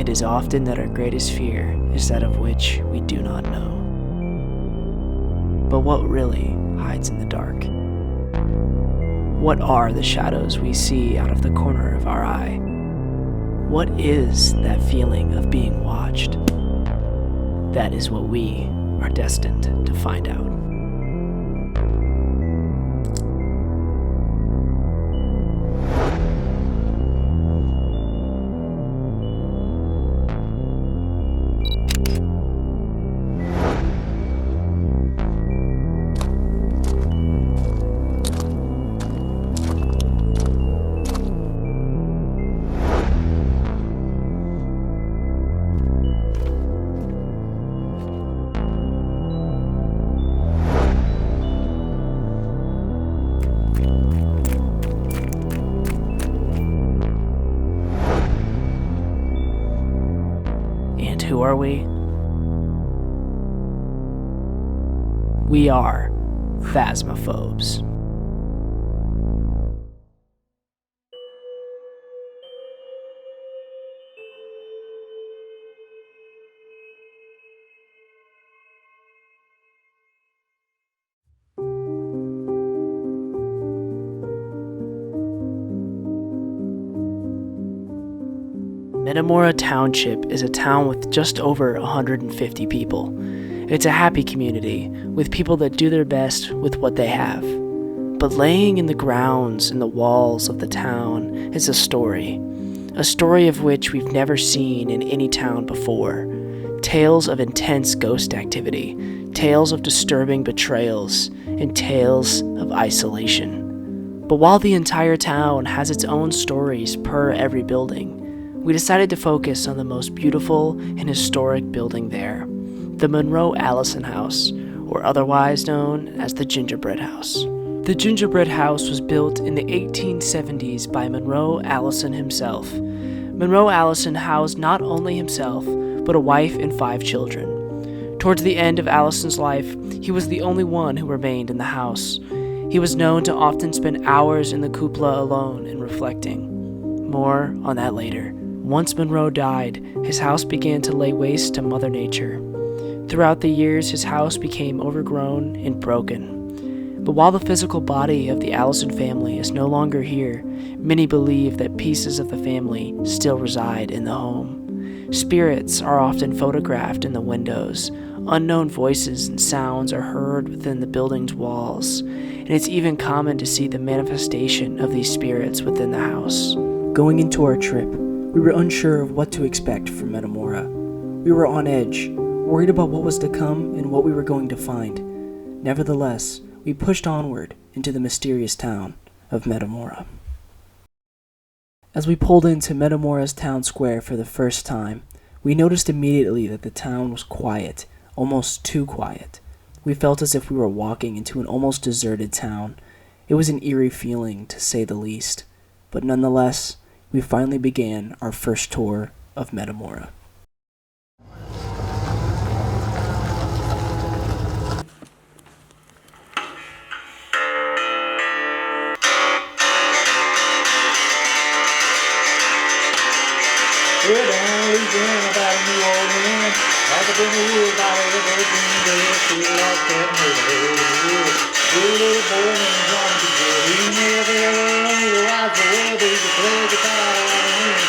It is often that our greatest fear is that of which we do not know. But what really hides in the dark? What are the shadows we see out of the corner of our eye? What is that feeling of being watched? That is what we are destined to find out. And who are we? We are Phasmophobes. Metamora Township is a town with just over 150 people. It's a happy community with people that do their best with what they have. But laying in the grounds and the walls of the town is a story of which we've never seen in any town before. Tales of intense ghost activity, tales of disturbing betrayals, and tales of isolation. But while the entire town has its own stories per every building, we decided to focus on the most beautiful and historic building there, the Monroe Allison House, or otherwise known as the Gingerbread House. The Gingerbread House was built in the 1870s by Monroe Allison himself. Monroe Allison housed not only himself, but a wife and 5 children. Towards the end of Allison's life, he was the only one who remained in the house. He was known to often spend hours in the cupola alone and reflecting. More on that later. Once Monroe died, his house began to lay waste to Mother Nature. Throughout the years, his house became overgrown and broken. But while the physical body of the Allison family is no longer here, many believe that pieces of the family still reside in the home. Spirits are often photographed in the windows. Unknown voices and sounds are heard within the building's walls, and it's even common to see the manifestation of these spirits within the house. Going into our trip, we were unsure of what to expect from Metamora. We were on edge, worried about what was to come and what we were going to find. Nevertheless, we pushed onward into the mysterious town of Metamora. As we pulled into Metamora's town square for the first time, we noticed immediately that the town was quiet, almost too quiet. We felt as if we were walking into an almost deserted town. It was an eerie feeling, to say the least, but nonetheless, we finally began our first tour of Metamora. We're down weekend about New Orleans. Back up in the woods by the river, green grass, we lost that neighborhood. Good little boy named John DeGood. He never learned to watch the weather. He could play guitar on the wind.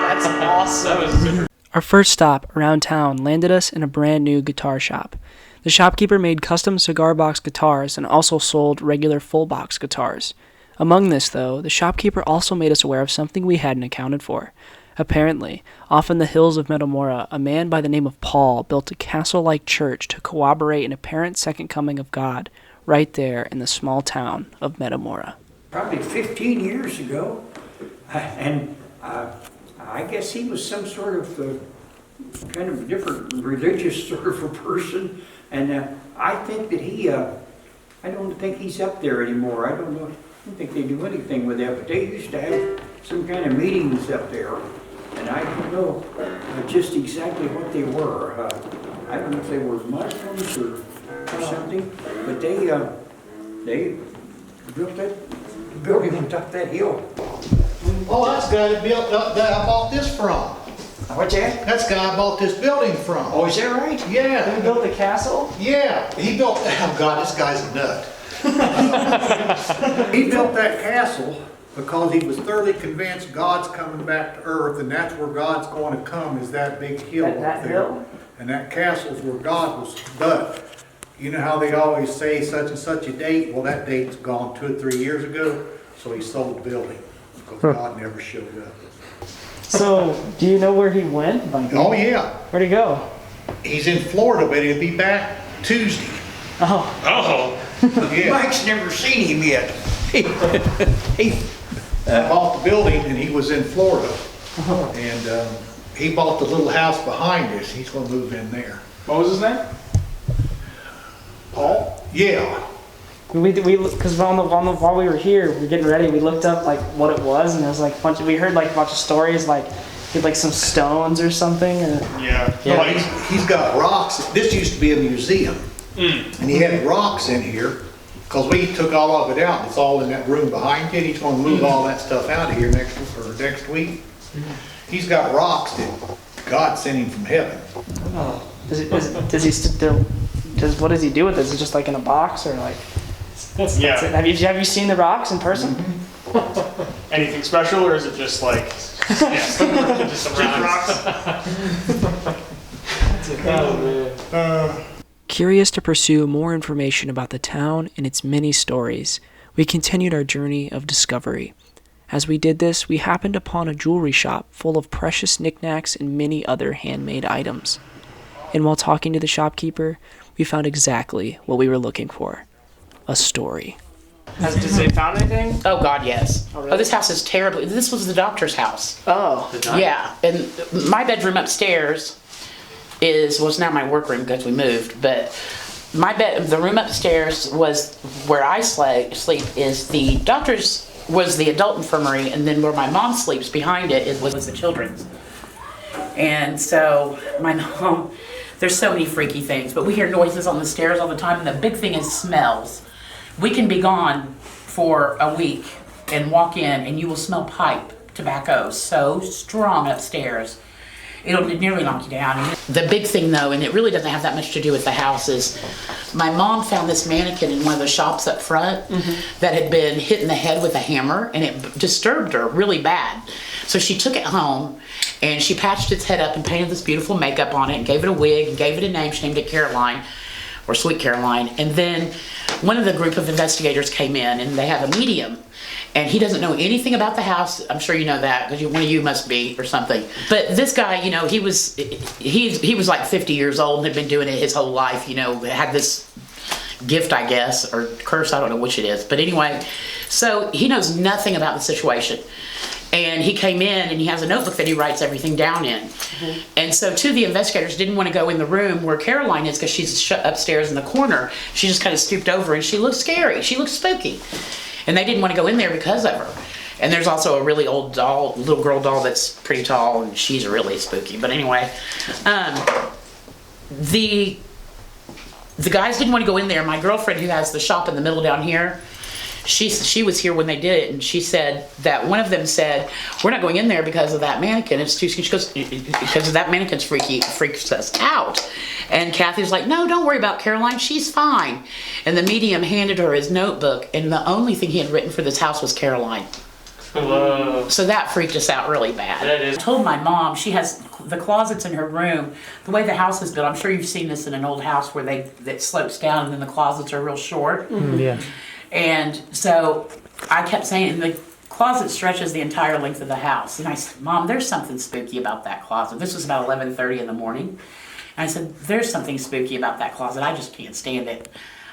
That's awesome. Our first stop around town landed us in a brand new guitar shop. The shopkeeper made custom cigar box guitars and also sold regular full box guitars. Among this, though, the shopkeeper also made us aware of something we hadn't accounted for. Apparently, off in the hills of Metamora, a man by the name of Paul built a castle-like church to corroborate an apparent second coming of God right there in the small town of Metamora. Probably 15 years ago, and I guess he was some sort of kind of different religious sort of a person, and I think that I don't think he's up there anymore. I don't think they do anything with that, but they used to have some kind of meetings up there, and I don't know just exactly what they were. I don't know if they were Muslims or something, but they built that building on top of that hill. Oh, that's the guy that built up that I bought this from. What's that? That's the guy I bought this building from. Oh, is that right? Yeah, Who built the castle? yeah. He built, oh God, this guy's a nut. He built that castle because he was thoroughly convinced God's coming back to earth, and that's where God's going to come, is that big hill up That there. hill? And that castle's where God was. But you know how they always say such and such a date? Well, that date's gone 2 or 3 years ago, so he sold the building because God never showed up. So, do you know where he went? Like, Oh yeah, where'd he go? he's in Florida, but he'll be back Tuesday. Oh, Yeah. Mike's never seen him yet. He Bought the building and he was in Florida. And he bought the little house behind us. He's gonna move in there. What was his name? Paul? Yeah, because while we were here, we were getting ready. We looked up like what it was, and it was like we heard like a bunch of stories, like he had like some stones or something. Or, Yeah. no, he's got rocks. This used to be a museum. And he had rocks in here, because we took all of it out. It's all in that room behind it. He's gonna move all that stuff out of here next week. He's got rocks that God sent him from heaven. what does he do with it? Is it just like in a box or like? That's it. Yeah. Have you seen the rocks in person? Anything special, or is it just like just some rocks? Curious to pursue more information about the town and its many stories, we continued our journey of discovery. As we did this, we happened upon a jewelry shop full of precious knickknacks and many other handmade items. And while talking to the shopkeeper, we found exactly what we were looking for: a story. Has they found anything? Oh God, yes. Oh, Oh, really? this house is terribly. This was the doctor's house. Oh, Yeah, and my bedroom upstairs was now my workroom because we moved. But the room upstairs was where I sleep. Is the doctor's was the adult infirmary, and then where my mom sleeps behind it was the children's. And so my mom, there's so many freaky things, but we hear noises on the stairs all the time, and the big thing is smells. We can be gone for a week and walk in, and you will smell pipe tobacco so strong upstairs. It'll nearly knock you down. The big thing though, and it really doesn't have that much to do with the house, is my mom found this mannequin in one of the shops up front that had been hit in the head with a hammer, and it disturbed her really bad. So she took it home and she patched its head up and painted this beautiful makeup on it and gave it a wig and gave it a name. She named it Caroline, or Sweet Caroline. And then one of the group of investigators came in, and they have a medium. And he doesn't know anything about the house. I'm sure you know that, because one of you must be, or something. But this guy, you know, he was like 50 years old and had been doing it his whole life, you know, had this gift, I guess, or curse, I don't know which it is. But anyway, so he knows nothing about the situation. And he came in and he has a notebook that he writes everything down in. And so two of the investigators didn't want to go in the room where Caroline is, because she's upstairs in the corner. She just kind of stooped over, and she looked scary. She looked spooky. And they didn't want to go in there because of her. And there's also a really old doll, little girl doll that's pretty tall, and she's really spooky. But anyway, the guys didn't want to go in there. My girlfriend, who has the shop in the middle down here, she was here when they did it, and she said that one of them said, "We're not going in there because of that mannequin. It's too." She goes, "Because of that mannequin's freaks us out." And Kathy's like, "No, don't worry about Caroline. She's fine." And the medium handed her his notebook, and the only thing he had written for this house was Caroline. Whoa. So that freaked us out really bad. That is- I told my mom, she has the closets in her room. The way the house is built, I'm sure you've seen this in an old house where that slopes down and then the closets are real short. yeah. And so I kept saying, the closet stretches the entire length of the house. And I said, "Mom, there's something spooky about that closet." This was about 11:30 in the morning. And I said, "There's something spooky about that closet. I just can't stand it.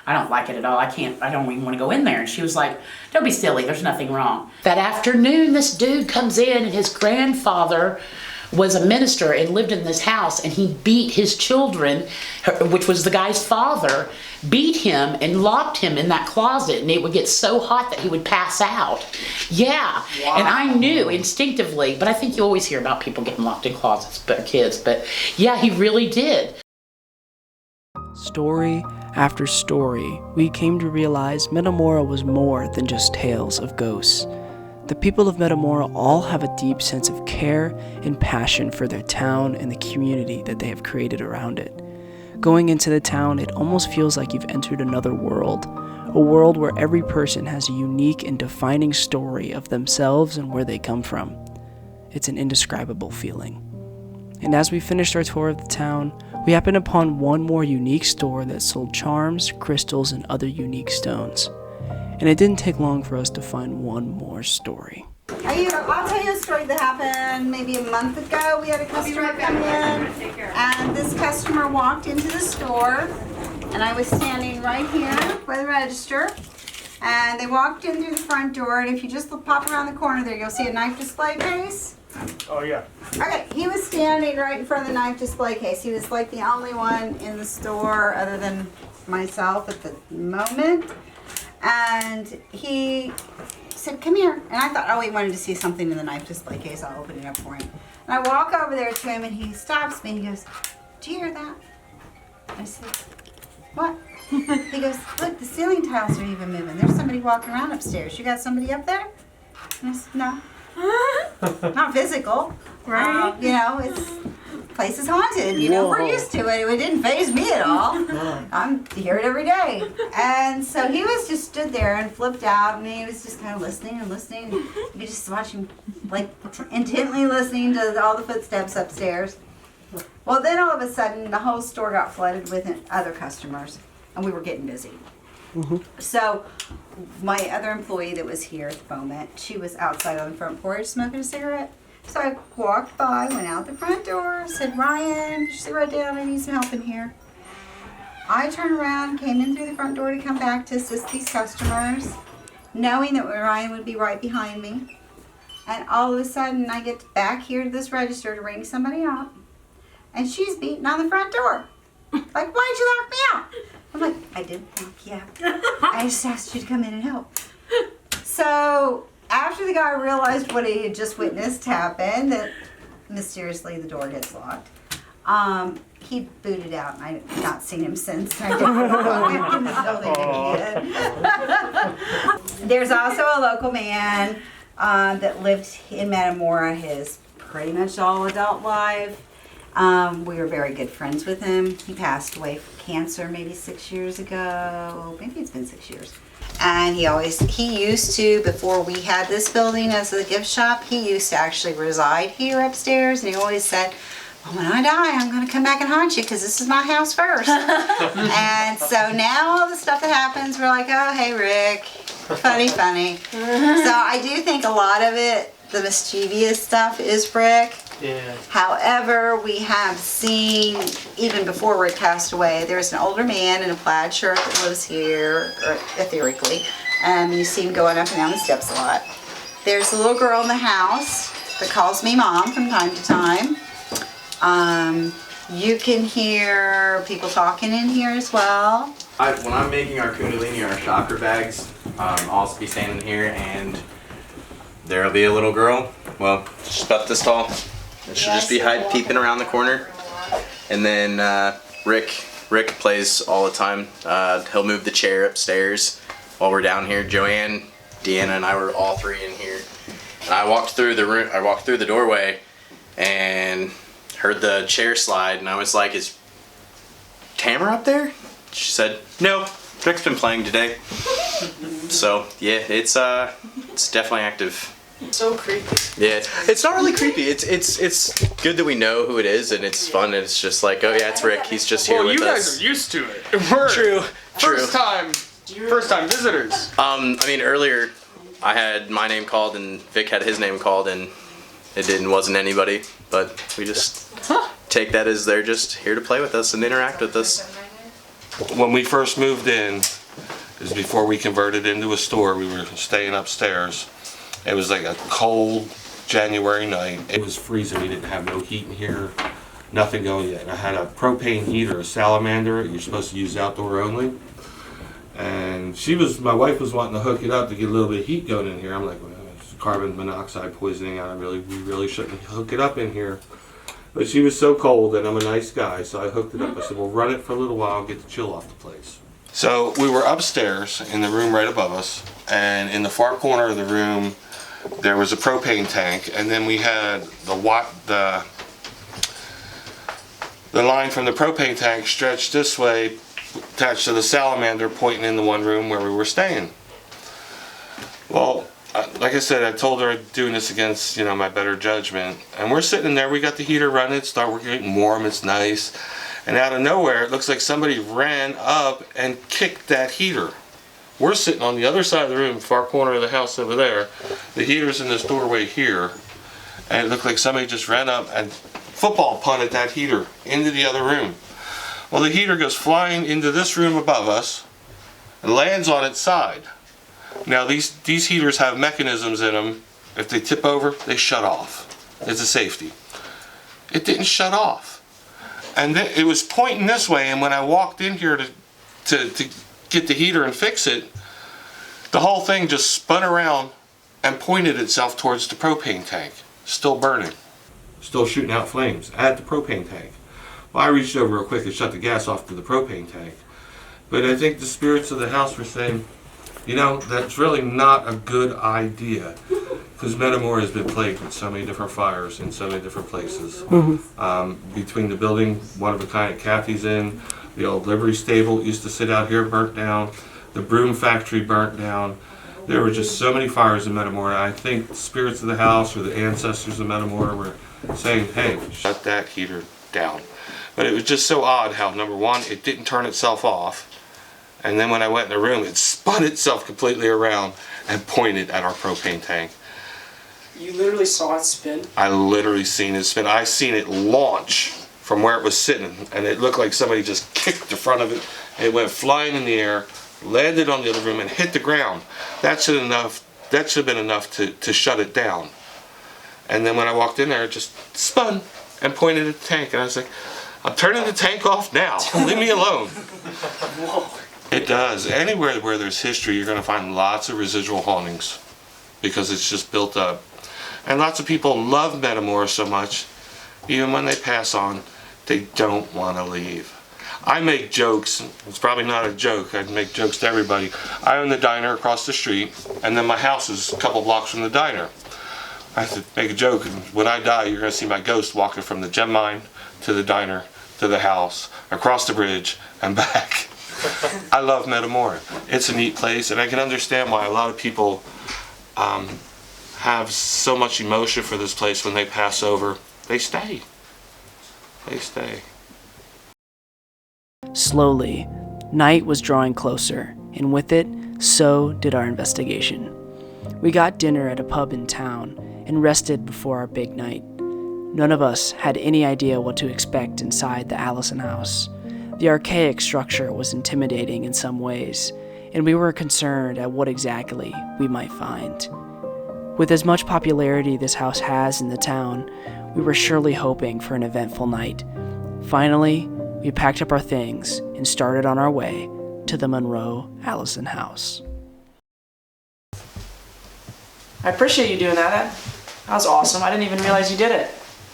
I don't like it at all. I don't even want to go in there." And she was like, "Don't be silly. There's nothing wrong." That afternoon, this dude comes in, and his grandfather was a minister and lived in this house, and he beat his children, which was the guy's father, beat him and locked him in that closet, and it would get so hot that he would pass out. Yeah. Wow. And I knew instinctively, but I think you always hear about people getting locked in closets, but kids, but yeah, he really did. Story After story, we came to realize Metamora was more than just tales of ghosts. The people of Metamora all have a deep sense of care and passion for their town and the community that they have created around it. Going into the town, it almost feels like you've entered another world, a world where every person has a unique and defining story of themselves and where they come from. It's an indescribable feeling. And as we finished our tour of the town, we happened upon one more unique store that sold charms, crystals, and other unique stones. And it didn't take long for us to find one more story. I'll tell you a story that happened maybe a month ago. We had a customer come in, and this customer walked into the store, and I was standing right here by the register. And they walked in through the front door, and if you just pop around the corner there, you'll see a knife display case. Oh, yeah. Okay, he was standing right in front of the knife display case. He was like the only one in the store other than myself at the moment. And he said, "Come here." And I thought, oh, he wanted to see something in the knife display case. I'll open it up for him. And I walk over there to him, and he stops me, and he goes, "Do you hear that?" I said, "What?" He goes, "Look, the ceiling tiles are even moving. There's somebody walking around upstairs. You got somebody up there?" And I said, "No." Not physical. Right. You know, it's place is haunted. You know, we're used to it. It didn't faze me at all. I'm hear it every day. And so he was just stood there and flipped out, and he was just kind of listening and listening. You could just watch him like intently listening to all the footsteps upstairs. Well, then all of a sudden, the whole store got flooded with other customers, and we were getting busy. So my other employee that was here at the moment, she was outside on the front porch smoking a cigarette. So I walked by, went out the front door, said, "Ryan, sit right down, I need some help in here." I turned around, came in through the front door to come back to assist these customers, knowing that Ryan would be right behind me. And all of a sudden, I get back here to this register to ring somebody up, and she's beating on the front door. Like, "Why'd you lock me out?" I'm like, "I didn't lock you out. I just asked you to come in and help." So after the guy realized what he had just witnessed happen, that mysteriously the door gets locked, he booted out, and I've not seen him since. I didn't walk in the building again. There's also a local man that lived in Metamora his pretty much all adult life. We were very good friends with him. He passed away from cancer maybe 6 years ago. Maybe it's been 6 years. And he used to, before we had this building as a gift shop, he used to actually reside here upstairs. And he always said, "Well, when I die, I'm going to come back and haunt you because this is my house first." And so now all the stuff that happens, we're like, "Oh, hey, Rick. Funny. So I do think a lot of it, the mischievous stuff, is Rick. Yeah. However, we have seen, even before Rick passed away, there's an older man in a plaid shirt that lives here, or etherically, and you see him going up and down the steps a lot. There's a little girl in the house that calls me Mom from time to time. You can hear people talking in here as well. When I'm making our kundalini, our chakra bags, I'll also be standing here, and there'll be a little girl, well, just about this tall. She'll just be peeping around the corner. And then Rick plays all the time. He'll move the chair upstairs while we're down here. Joanne, Deanna, and I were all three in here. And I walked through the room. I walked through the doorway and heard the chair slide. And I was like, "Is Tamara up there?" She said, "No, Rick's been playing today." So yeah, it's definitely active. So creepy. Yeah, it's not really creepy. It's good that we know who it is, and it's fun. And it's just like, oh yeah, it's Rick. He's just here Well, with you us. guys are used to it. We're True. First time visitors. I mean, earlier I had my name called, and Vic had his name called, and wasn't anybody. But we just take that as they're just here to play with us and interact with us. When we first moved in, it was before we converted into a store. We were staying upstairs. It was like a cold January night. It was freezing. We didn't have no heat in here, nothing going yet. And I had a propane heater, a salamander. You're supposed to use outdoor only. And my wife was wanting to hook it up to get a little bit of heat going in here. I'm like, well, it's carbon monoxide poisoning. We really shouldn't hook it up in here. But she was so cold, and I'm a nice guy, so I hooked it up. I said, well, run it for a little while, get the chill off the place. So we were upstairs in the room right above us, and in the far corner of the room there was a propane tank, and then we had the line from the propane tank stretched this way, attached to the salamander, pointing in the one room where we were staying. Well, like I said, I told her I'm doing this against, my better judgment. And we're sitting in there, we got the heater running, we're getting warm, it's nice. And out of nowhere, it looks like somebody ran up and kicked that heater. We're sitting on the other side of the room, far corner of the house over there. The heater's in this doorway here. And it looked like somebody just ran up and football punted that heater into the other room. Well, the heater goes flying into this room above us and lands on its side. Now, these heaters have mechanisms in them. If they tip over, they shut off. It's a safety. It didn't shut off. And then it was pointing this way, and when I walked in here to get the heater and fix it, the whole thing just spun around and pointed itself towards the propane tank. Still burning. Still shooting out flames at the propane tank. Well, I reached over real quick and shut the gas off to the propane tank. But I think the spirits of the house were saying, that's really not a good idea, because Metamora has been plagued with so many different fires in so many different places. Between the building, one of a kind that Kathy's in, the old livery stable used to sit out here, burnt down, the broom factory burnt down. There were just so many fires in Metamora. I think the spirits of the house or the ancestors of Metamora were saying, hey, shut that heater down. But it was just so odd how, number one, it didn't turn itself off. And then when I went in the room, it spun itself completely around and pointed at our propane tank. You literally saw it spin? I literally seen it spin. I seen it launch from where it was sitting, and it looked like somebody just kicked the front of it. It went flying in the air, landed on the other room, and hit the ground. That should have been enough to shut it down. And then when I walked in there, it just spun and pointed at the tank, and I was like, I'm turning the tank off now. Leave me alone. Whoa. It does. Anywhere where there's history, you're going to find lots of residual hauntings because it's just built up. And lots of people love Metamora so much, even when they pass on, they don't want to leave. I make jokes. It's probably not a joke. I make jokes to everybody. I own the diner across the street, and then my house is a couple blocks from the diner. I have to make a joke. When I die, you're going to see my ghost walking from the gem mine to the diner to the house, across the bridge, and back. I love Metamora. It's a neat place, and I can understand why a lot of people have so much emotion for this place. When they pass over, they stay. They stay. Slowly, night was drawing closer, and with it, so did our investigation. We got dinner at a pub in town and rested before our big night. None of us had any idea what to expect inside the Allison house. The archaic structure was intimidating in some ways, and we were concerned at what exactly we might find. With as much popularity this house has in the town, we were surely hoping for an eventful night. Finally, we packed up our things and started on our way to the Monroe Allison house. I appreciate you doing that. That was awesome. I didn't even realize you did it.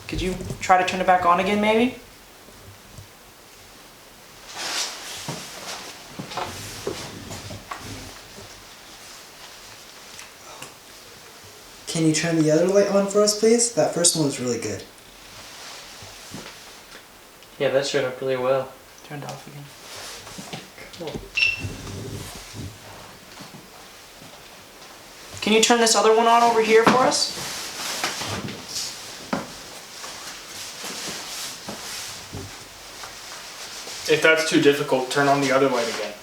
Could you try to turn it back on again, maybe? Can you turn the other light on for us, please? That first one was really good. Yeah, that showed up really well. Turned off again. Cool. Can you turn this other one on over here for us? If that's too difficult, turn on the other light again.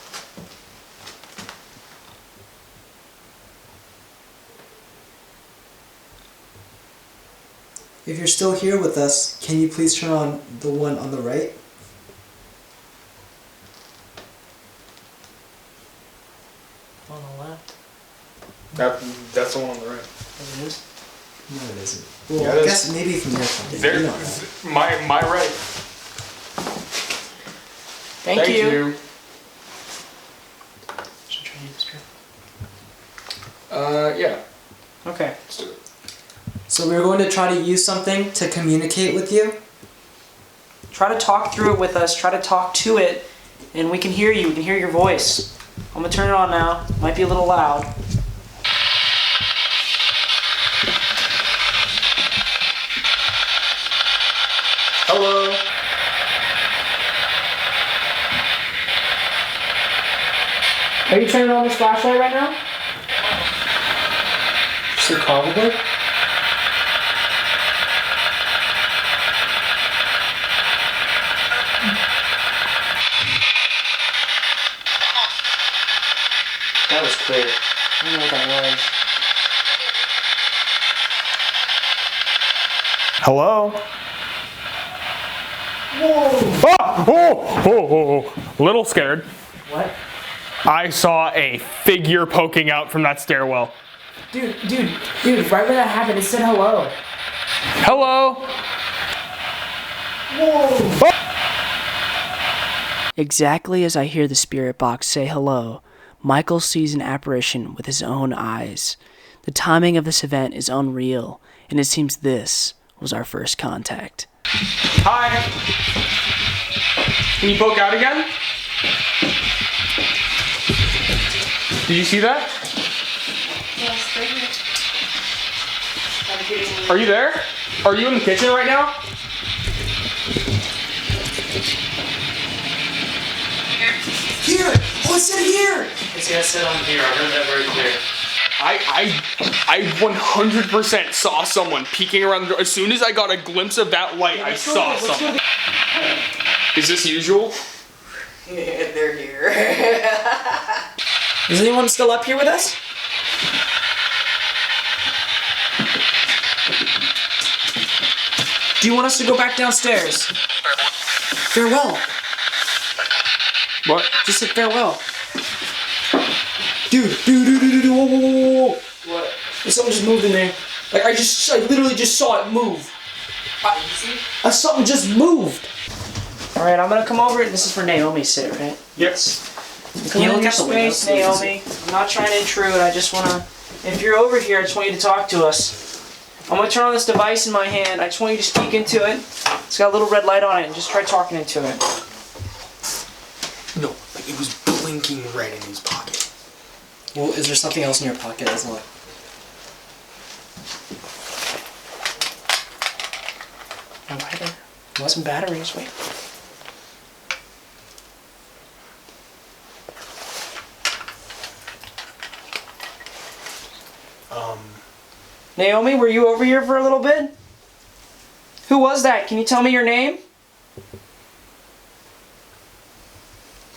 If you're still here with us, can you please turn on the one on the right? On the left. That's the one on the right. It is. No, it isn't. Well, Yeah, I it is. guess maybe from your point. There, You don't know. my right. Thank you. Should I try to use this Yeah. Okay. Let's do it. So we're going to try to use something to communicate with you. Try to talk through it with us. Try to talk to it and we can hear you. We can hear your voice. I'm gonna turn it on now. Might be a little loud. Hello. Are you turning on this flashlight right now? So probably. That was clear. I don't know what that was. Hello? Whoa! Oh, oh, oh, oh. Little scared. What? I saw a figure poking out from that stairwell. Dude, right when that happened, it said hello. Hello? Whoa! Exactly as I hear the spirit box say hello, Michael sees an apparition with his own eyes. The timing of this event is unreal, and it seems this was our first contact. Hi. Can you poke out again? Did you see that? Are you there? Are you in the kitchen right now? Here! Oh, it said here! It's gonna sit on here. I heard that very clear. I 100% saw someone peeking around the door. As soon as I got a glimpse of that light, I saw someone. Is this usual? Yeah, they're here. Is anyone still up here with us? Do you want us to go back downstairs? Farewell. What? Just said farewell. Dude, whoa. What? Something just moved in there. Like I literally just saw it move. Something just moved. All right, I'm gonna come over and this is for Naomi sit, right? Yes. Can you look at the space, Naomi? I'm not trying to intrude. I just wanna. If you're over here, I just want you to talk to us. I'm gonna turn on this device in my hand. I just want you to speak into it. It's got a little red light on it, and just try talking into it. No, like it was blinking red in his pocket. Well, is there something else in your pocket as well? No lighter. Some batteries. Wait. Naomi, were you over here for a little bit? Who was that? Can you tell me your name?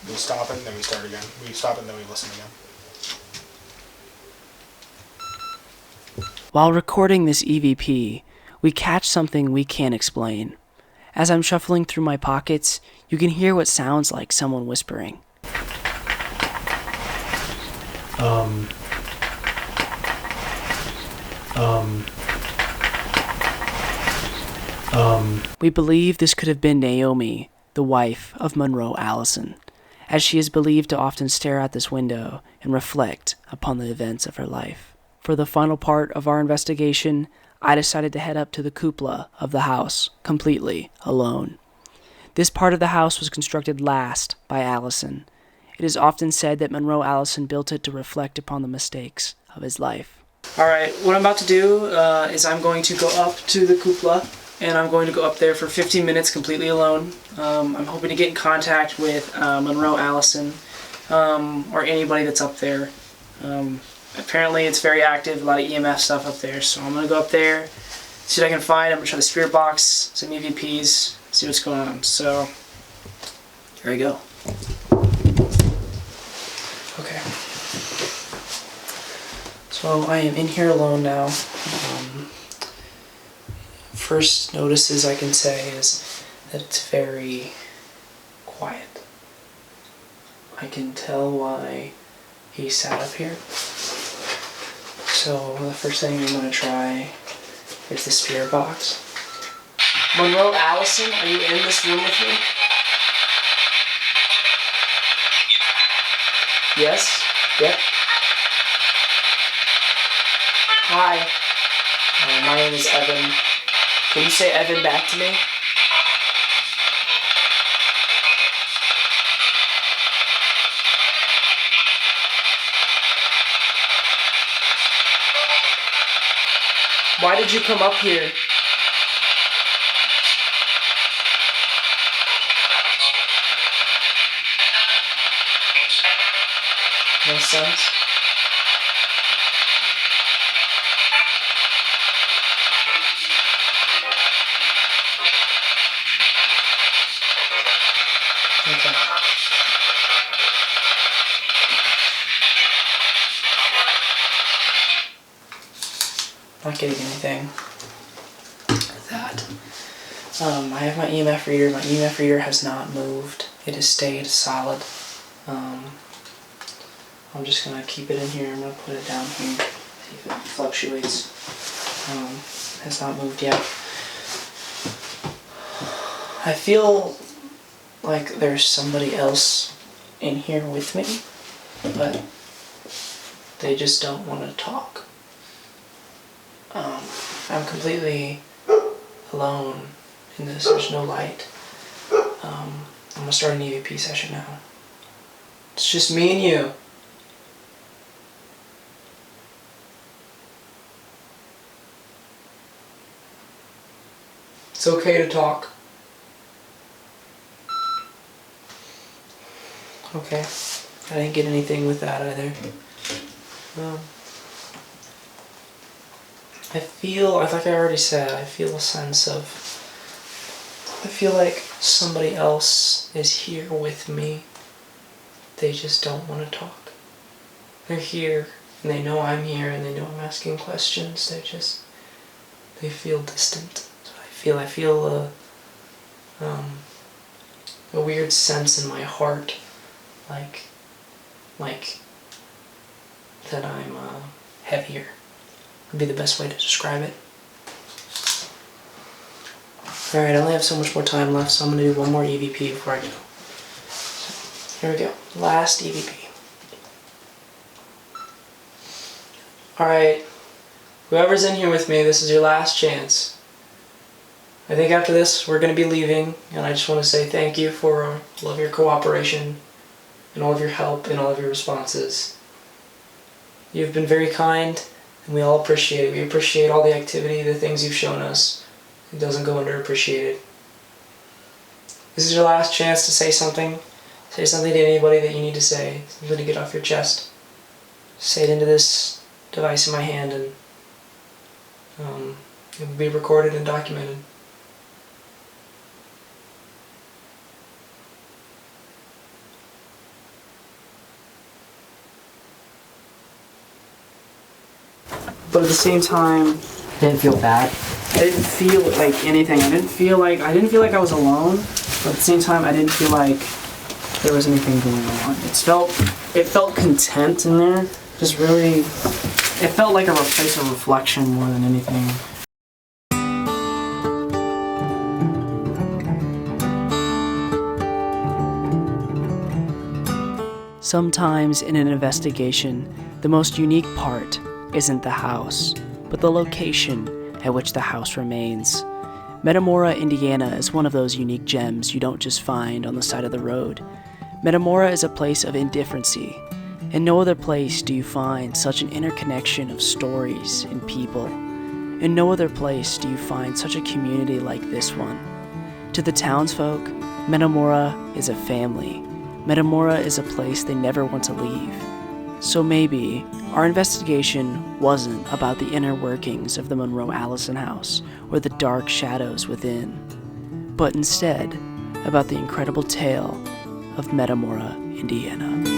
We stop it, then we start again. We stop it, then we listen again. While recording this EVP, we catch something we can't explain. As I'm shuffling through my pockets, you can hear what sounds like someone whispering. We believe this could have been Naomi, the wife of Monroe Allison, as she is believed to often stare out this window and reflect upon the events of her life. For the final part of our investigation, I decided to head up to the cupola of the house, completely alone. This part of the house was constructed last by Allison. It is often said that Monroe Allison built it to reflect upon the mistakes of his life. Alright, what I'm about to do is I'm going to go up to the cupola and I'm going to go up there for 15 minutes completely alone. I'm hoping to get in contact with Monroe Allison or anybody that's up there. Apparently it's very active, a lot of EMF stuff up there, so I'm going to go up there, see what I can find. I'm going to try the spirit box, some EVPs, see what's going on. So, here I go. Okay. So I am in here alone now. First notices I can say is that it's very quiet. I can tell why he sat up here. So the first thing I'm going to try is the spirit box. Monroe Allison, are you in this room with me? Yes? Yep. Hi. My name is Evan. Can you say Evan back to me? Why did you come up here? No sense. Okay. Not getting anything with that. I have my EMF reader. My EMF reader has not moved. It has stayed solid. I'm just gonna keep it in here. I'm gonna put it down here. See if it fluctuates. Has not moved yet. I feel like there's somebody else in here with me, but they just don't want to talk. I'm completely alone in this. There's no light. I'm gonna start an EVP session now. It's just me and you. It's okay to talk. Okay. I didn't get anything with that either. Like I already said, I feel a sense of, I feel like somebody else is here with me. They just don't want to talk. They're here, and they know I'm here, and they know I'm asking questions. They feel distant. So I feel a weird sense in my heart, like that I'm heavier. Would be the best way to describe it. Alright, I only have so much more time left, so I'm going to do one more EVP before I go. So, here we go. Last EVP. Alright, whoever's in here with me, this is your last chance. I think after this, we're going to be leaving, and I just want to say thank you for all of your cooperation, and all of your help, and all of your responses. You've been very kind, and we all appreciate it. We appreciate all the activity, the things you've shown us. It doesn't go underappreciated. This is your last chance to say something. Say something to anybody that you need to say. Something to get off your chest. Say it into this device in my hand, and it will be recorded and documented. But at the same time, I didn't feel bad. I didn't feel like anything. I didn't feel like I was alone, but at the same time I didn't feel like there was anything going on. It felt content in there. Just really, it felt like a place of reflection more than anything. Sometimes in an investigation, the most unique part isn't the house, but the location at which the house remains. Metamora, Indiana is one of those unique gems you don't just find on the side of the road. Metamora is a place of indifferency. In no other place do you find such an interconnection of stories and people. In no other place do you find such a community like this one. To the townsfolk, Metamora is a family. Metamora is a place they never want to leave. So maybe our investigation wasn't about the inner workings of the Monroe Allison house or the dark shadows within, but instead about the incredible tale of Metamora, Indiana.